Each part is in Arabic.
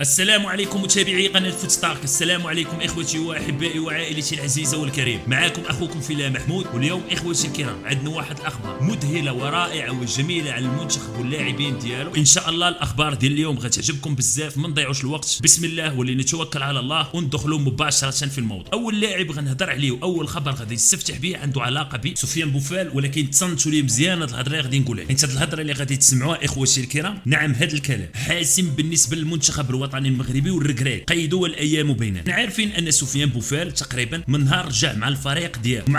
السلام عليكم متابعي قناة فوتستارك. السلام عليكم اخوتي واحبائي وعائلتي العزيزة والكريم. معاكم اخوكم فيلا محمود، واليوم اخوتي الكرام عندنا واحد الاخبار مذهلة ورائعة وجميلة على المنتخب واللاعبين ديالو. ان شاء الله الاخبار ديال اليوم غتعجبكم بزاف، ما نضيعوش الوقت. بسم الله ولنتوكل على الله وندخلوا مباشرة في الموضوع. اول لاعب غنهضر عليه واول خبر غادي نستفتح به عنده علاقة بسفيان بوفال، ولكن تصنتوا لي مزيان هاد الهضره غادي نقولها، حيت هاد الهضره اللي غادي تسمعوها اخوتي الكرام، نعم هاد الكلام حاسم بالنسبة للمنتخب الوطني المغربي والركراك. قيدوا الايام بيننا. عارفين ان سفيان بوفال تقريبا من نهار رجع مع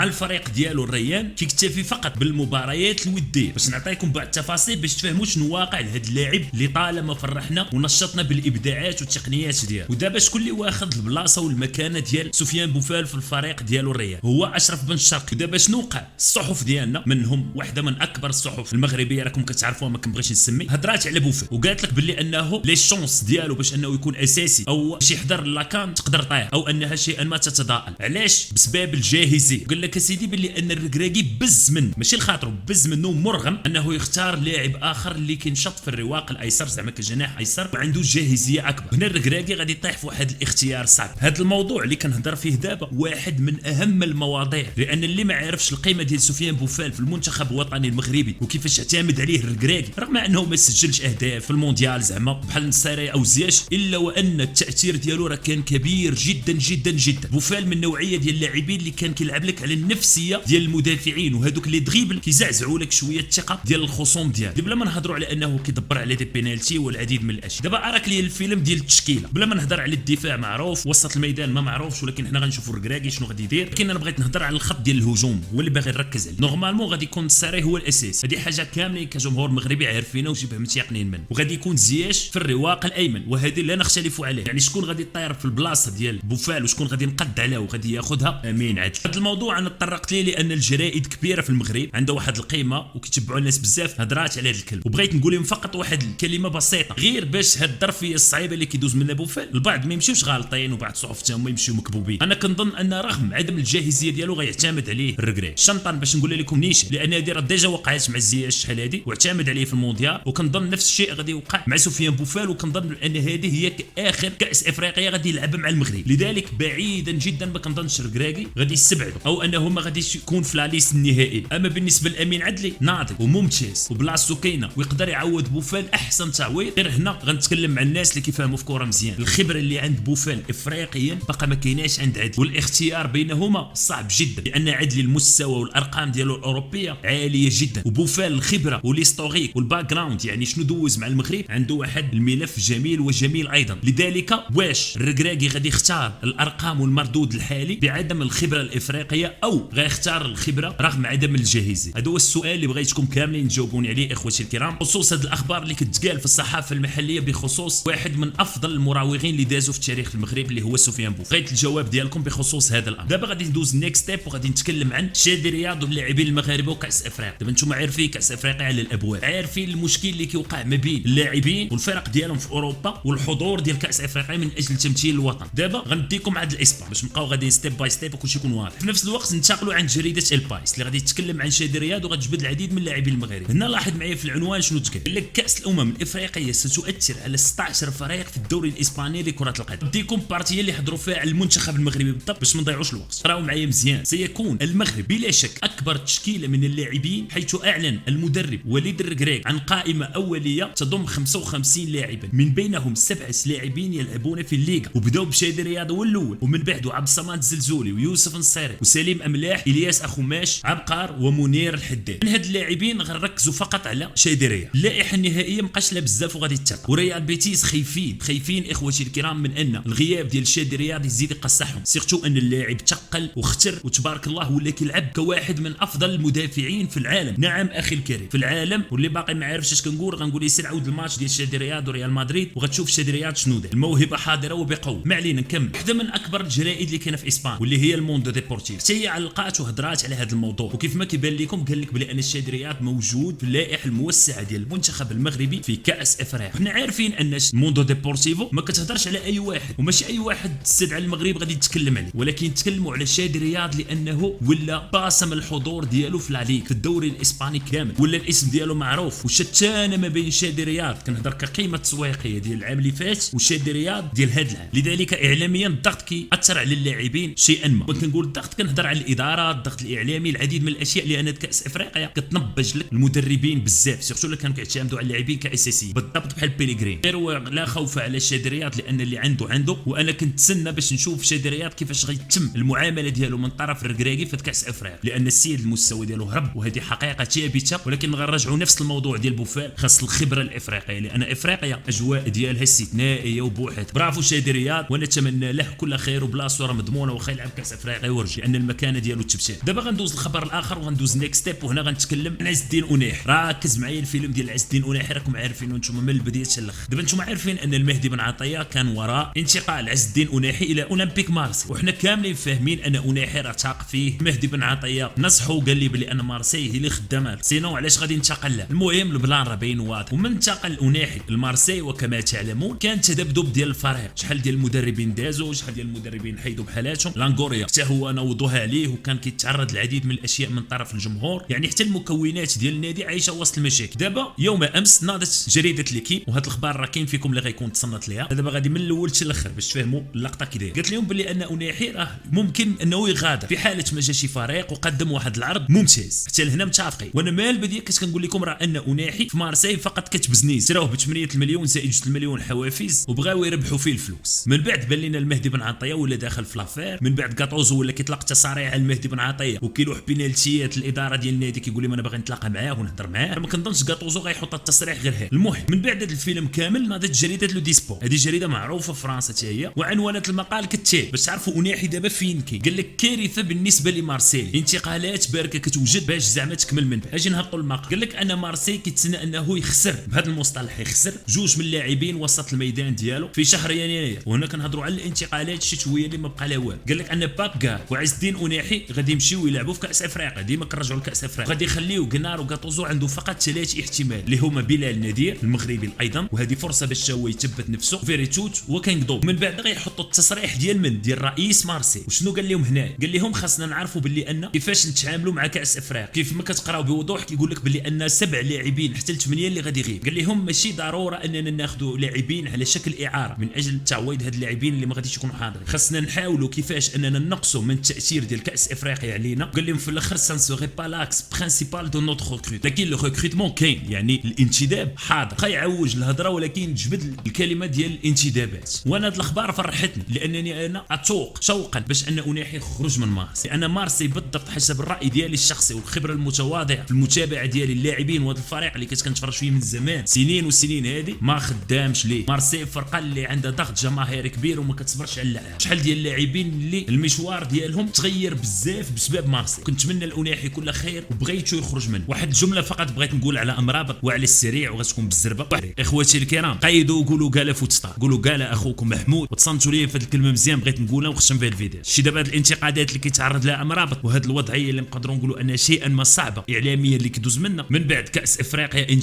الفريق ديالو الريان كيكتفي فقط بالمباريات الوديه. باش نعطيكم بعض التفاصيل باش تفهموا شنو واقع لهذا اللاعب اللي طالما فرحنا ونشطنا بالابداعات والتقنيات ديالو. ودابا شكون اللي واخد البلاصه والمكانه ديال سفيان بوفال في الفريق ديالو الريان؟ هو اشرف بن شرقي. ودابا شنو وقع؟ الصحف ديالنا منهم واحده من اكبر الصحف المغربيه راكم كتعرفوها ما كنبغيش نسمي، هضرات على بوفال وقالت لك باللي انه لي شونس ديالو باش انه يكون اساسي او شي يحضر لاكان تقدر طيح، او انها شيئا ما تتضاءل. علاش؟ بسبب الجاهزيه. قال لك اسيدي باللي ان الركراكي بز من ماشي الخاطر بز منه مرغم انه يختار لاعب اخر اللي كينشط في الرواق الايسر زعما كجناح ايسر وعنده جاهزيه اكبر. هنا الركراكي غادي يطيح في واحد الاختيار صعب. هذا الموضوع اللي كنهضر فيه دابا واحد من اهم المواضيع، لان اللي ما عارفش القيمه ديال سفيان بوفال في المنتخب الوطني المغربي وكيفاش اعتمد عليه الركراكي رغم انه ما سجلش اهداف في المونديال زعما بحال النصيري او زياش، الا وان التاثير ديالو راه كان كبير جدا جدا جدا. بوفال من النوعيه ديال اللاعبين اللي كان كيلعب لك على النفسيه ديال المدافعين، وهذوك اللي دريبل كيزعزعوا لك شويه الثقه ديال الخصوم ديالك. بلا ما نهضروا على انه كيدبر على دي بينالتي والعديد من الاشياء. دابا اراك لي الفيلم ديال التشكيله بلا ما نهضر على الدفاع معروف، وسط الميدان ما معروفش، ولكن حنا غنشوفوا الركراكي شنو غادي يدير. لكن انا بغيت نهضر على الخط ديال الهجوم هو اللي باغي نركز عليه. نورمالمون غادي يكون الساري هو الاساس، هذه حاجه كاملين كجمهور مغربي عارفينها وشبه متيقنين منه، وغادي يكون زياش في الرواق الايمن، وهذه لا نختلف عليه. يعني شكون غادي يطير في البلاصه ديال بوفال وشكون غادي نقد عليه وغادي ياخذها؟ امين عادل. هذا الموضوع انا تطرقت ليه لان الجرائد كبيره في المغرب عندها واحد القيمه وكيتبعوا الناس بزاف هضرات على هذا الكلب، وبغيت نقول لهم فقط واحد الكلمه بسيطه غير باش هاد الظرفيه الصعيبه اللي كيدوز منها بوفال البعض ما يمشيوش غالطين وبعض الصحف حتى هما يمشيو مكبوبين. انا كنظن ان رغم عدم الجاهزيه ديالو غيعتمد عليه الركراك شنطان باش نقول لكم نيش، لان هذه راه ديجا وقعت مع زياش شحال هذه واعتمد عليه في المونديال، وكنظن نفس الشيء غادي يوقع مع سفيان بوفال، وكنظن ان هذه هي اخر كاس افريقيا غادي يلعبها مع المغرب. لذلك بعيدا جدا ما كنظنش الركراكي غادي يستبعدوا او انه ما غاديش يكون في لاليست النهائي. اما بالنسبه لامين عدلي ناضي وممتاز وبلاصتو كاينه ويقدر يعوض بوفال احسن تعويض. غير هنا غنتكلم مع الناس اللي كيفهموا في كوره مزيان. الخبره اللي عند بوفال افريقيا باقا ما كايناش عند عدلي، والاختيار بينهما صعب جدا لان عدلي المستوى والارقام ديالو الاوروبيه عاليه جدا، وبوفال الخبره والهيستوريك والباك جراوند يعني شنو دوز مع المغرب عنده واحد الملف جميل وجميل ايضا. لذلك واش الركراكي غادي يختار الارقام والمردود الحالي بعدم الخبره الافريقيه او غيختار الخبره رغم عدم الجاهزيه؟ هذا هو السؤال اللي بغيتكم كاملين تجاوبوني عليه اخوتي الكرام، بخصوص هذه الاخبار اللي كتقال في الصحافه المحليه بخصوص واحد من افضل المراوغين اللي دازوا في تاريخ المغرب اللي هو سفيان بوفال. بغيت الجواب ديالكم بخصوص هذا الامر. دابا غادي ندوز نيكست ستيب وغادي نتكلم عن شادي رياض واللاعبين المغاربه وكاس افريقيا. دابا نتوما عارفين كاس افريقيا على الابواب، عارفين المشكل اللي كيوقع ما بين اللاعبين والفرق ديالهم في اوروبا والحضور ديال كاس افريقيا من اجل تمثيل الوطن. دابا غنديكم عند الاسبان باش نبقاو غادي ستيب باي ستيب وكلشي يكون واضح. في نفس الوقت ننتقلوا عند جريده البايس اللي غادي تتكلم عن شادي رياض وغتجبد العديد من اللاعبين المغاربه. هنا لاحظ معايا في العنوان شنو تقال. قال لك كاس الامم الافريقيه ستؤثر على 16 فريق في الدوري الاسباني لكره القدم. نديكم بارتيه اللي حضروا فيها على المنتخب المغربي بالضبط باش ما نضيعوش الوقت. قراو معايا مزيان. سيكون المغرب بلا شك اكبر تشكيله من اللاعبين، حيث اعلن المدرب وليد الركراك عن قائمه اوليه تضم 55 لاعبا من بينهم 7 لاعبين يلعبون في الليغا، وبداو بشادي رياض هو الاول، ومن بعده عبد الصمد الزلزولي ويوسف النصيري وسليم املاح الياس اخوماش عبقار ومنير الحداد. من هاد اللاعبين غنركزوا فقط على شادي رياض. اللائحه النهائيه مابقاش لا بزاف وغادي تتابع، وريال بيتيس خايفين اخوتي الكرام من ان الغياب ديال شادي رياض يزيد يقصحهم، سيرتو ان اللاعب تقل واختر وتبارك الله ولا كيلعب كواحد من افضل المدافعين في العالم. نعم اخي الكريم في العالم، واللي باقي ما عارفش اش كنقول غنقول يسير عاود الماتش ديال شادي رياض وريال مدريد وغتشوف شادي رياض شنو دار. الموهبه حاضره وبقوه. ما علينا نكمل. واحده من اكبر الجرائد اللي كاينه في اسبانيا واللي هي الموندو ديبورتيف حتى هي علقات وهضرات على هذا الموضوع، وكيف ما كيبان لكم قال لك بلي ان شادي رياض موجود في اللائحه الموسعه ديال المنتخب المغربي في كاس افريقيا. حنا عارفين ان الموندو ديبورتيفو ما كتهضرش على اي واحد، وماشي اي واحد تستدعى المغرب غادي تتكلم عليه، ولكن تكلموا على شادي رياض لانه ولا باسم الحضور ديالو في العليك في الدوري الاسباني كامل، ولا الاسم ديالو معروف. وشتان ما بين شادي رياض كنهضر كقيمه تسويقيه ديال العام اللي فات وشادي رياض ديال هذا العام. لذلك اعلاميا الضغط كيأثر على اللاعبين شيئا ما. كنقول الضغط كنهضر على الاداره، الضغط الاعلامي، العديد من الاشياء، لان كاس افريقيا كتنبج لك المدربين بزاف، سيرتو اللي كانوا كيعتمدوا على اللاعبين كاساسيين بالضبط بحال بيليغرين. غير لا خوف على شادي رياض لان اللي عنده، وانا كنتسنى باش نشوف شادي رياض كيفاش غيتم المعامله ديالو من طرف الركراكي في كاس افريقيا، لان السيد المستوى ديالو هرب وهذه حقيقه ثابته. ولكن غنرجعوا نفس الموضوع ديال بوفال، خاص الخبره الافريقيه، لان افريقيا اجواء ديالها استثنائيه وبوحدها. برافو شادي رياض، ونتمنى له كل خير وبلاصه راه مضمونه واخا يلعب كاس افريقيا ويرجع، لان المكانه ديالو تبتات. دابا غندوز الخبر الاخر وغندوز نيكست ستيب، وهنا غنتكلم عن عز الدين أناحي. ركز معايا الفيلم ديال عز الدين أناحي راكم عارفين وانتم من البدايه حتى الاخر. دابا انتم عارفين ان المهدي بن عطيه كان وراء انتقال عز الدين أناحي الى اولمبيك مارسي، وحنا كاملين فاهمين ان أناحي راه تاق فيه المهدي بن عطيه، نصحو وقال لي بلي ان مارسي هي اللي خدامه، سينو علاش غادي ينتقل له. المهم البلان راه باين واضح. ومن انتقل أناحي لمارسي وكما تعلمون كان تذبذب ديال الفريق، شحال ديال المدربين دازوا، شحال ديال المدربين حيدوا بحالاتهم. لانغوريا حتى هو نوضوها عليه وكان كيتعرض للعديد من الاشياء من طرف الجمهور، يعني حتى المكونات ديال النادي عايشه وسط المشاكل. دابا يوم امس ناضت جريده ليكيب، وهذا الاخبار راه كاين فيكم اللي غيكون تصنت ليها، دابا غادي من الاول حتى الاخر باش تفهموا اللقطه كي داير. قالت لهم بلي ان أناحي راه ممكن انه يغادر في حاله ما جا شي فريق وقدم واحد العرض ممتاز. حتى لهنا متفقين. وانا مال البدايه كنت كنقول لكم راه ان أناحي في مارسي فقط كتب زنيز، شراوه ب 8 مليون زائد 2 مليون حوافز وبغاو يربحوا فيه الفلوس. من بعد بان لنا المهدي بن عطيه ولا داخل في لافير، من بعد كاطوزو ولا كيطلق تصاريح على المهدي بن عطيه وكيلوح بينالتيات الاداره ديال النادي كيقول لي ما انا باغي نتلاقى معاه ونهضر معاه. ما كنظنش كاطوزو غيحط التصريح غير هذا. المهم من بعد هذا الفيلم كامل ناضت جريده لو ديسبور، هذه جريده معروفه في فرنسا حتى هي، وعنوانات المقال كالتالي باش تعرفوا أناحي دابا فين كاين. قال لك كارثه بالنسبه لمارسيل، انتقالات باركه كتوجد باش زعما تكمل من بعد. اجي نهضروا المقال. قال لك ان مارسي كيتسنى انه يخسر، بهذا المصطلح يخسر جوج من اللاعبين وسط الميدان ديالو في شهر يناير. وهنا كنهضروا على الانتقالات الشتويه اللي ما بقى لها والو. قال لك ان باب وعز الدين أناحي غادي يمشيو يلعبوا في كاس افريقيا، ديما كنرجعوا لكاس افريقيا، غادي يخليو غنار وكاطوزو عنده فقط 3 احتمال اللي هما بلال نادير المغربي ايضا، وهذه فرصه باش هو يثبت نفسه، فيريتوت وكينغدو. من بعد غيحطوا التصريح ديال من ديال رئيس مارسي. وشنو قال لهم هنا؟ قال لهم خاصنا نعرفوا باللي ان كيفاش نتعاملوا مع كاس افريقيا. كيف ما كتقراو بوضوح كيقول لك باللي ان 7 لاعبين حتى ل 8 اللي غادي يغيب. قال لهم ماشي ضروره اننا ناخذوا لاعبين على شكل اعاره من اجل تعويض هاد اللاعبين اللي ما غاديش يكونوا حاضرين، خاصنا نحاولوا كيفاش اننا نقصوا من التاثير ديال كاس افريقيا علينا. قال لهم في الاخر سان سوغي با لاكس برينسيبال دو نوت ريكروت، لكن لو ريكروتمون كاين، يعني الانتداب حاضر. بقى يعوج الهضره ولكن جبد الكلمه ديال الانتدابات. وانا هاد الاخبار فرحتني لانني انا اتوق شوقا باش ان أناحي يخرج من مارسي، لان مارسي بالضبط حسب الراي ديالي الشخصي والخبره المتواضعه في المتابعه ديالي اللاعبين وهذا الفريق اللي كنت كنتفرج فيه من زمان سنين وسنين هذه ما خدامش ليه. مارسي فرقه اللي عندها ضغط جماهيري كبير وما كتصبرش على اللاعب. شحال ديال اللاعبين اللي المشوار ديالهم تغير بزاف بسبب مارسي. كنتمنى لأناحي كل خير وبغيتو يخرج منه. واحد الجمله فقط بغيت نقول على امرابط وعلى السريع وغتكون بالزربه. اخواتي الكرام قيدوا وقولوا قال فوتستار، قولوا قال اخوكم محمود، وتصنتوا لي في هذه الكلمه مزيان بغيت نقولها ونختم بها الفيديو. شي دابا هذه الانتقادات اللي كيتعرض لها امرابط وهذه الوضعيه اللي نقدروا نقولوا انها شيئا ما صعبه اعلاميا اللي كيدوز منا من بعد كاس افريقيا ان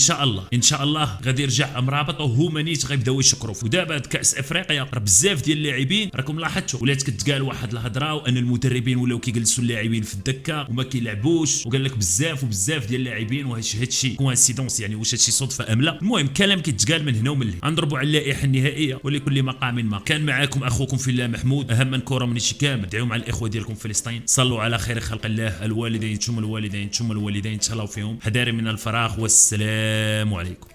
شاء الله غادي يرجع امرابط وهما نيت غيبداو يشكروا. ودابا كاس افريقيا راه بزاف ديال اللاعبين راكم لاحظتوا ولات كتقال واحد الهضره وان المدربين ولاو كيجلسوا اللاعبين في الدكه وما كيلعبوش، وقال لك بزاف ديال اللاعبين وهذا الشيء كوانسيدونس، يعني واش هادشي صدفه ام لا. المهم كلام كيتقال من هنا ومن هنا. نضربوا على اللائحه النهائيه ولكل مقام ما. كان معاكم اخوكم في الله محمود، اهم من كره من شي كامل. دعوا مع الاخوه ديالكم في فلسطين، صلوا على خير خلق الله، الوالدين ثم الوالدين ثم الوالدين تهلاو فيهم، حذاري من الفراغ والسلام عليكم.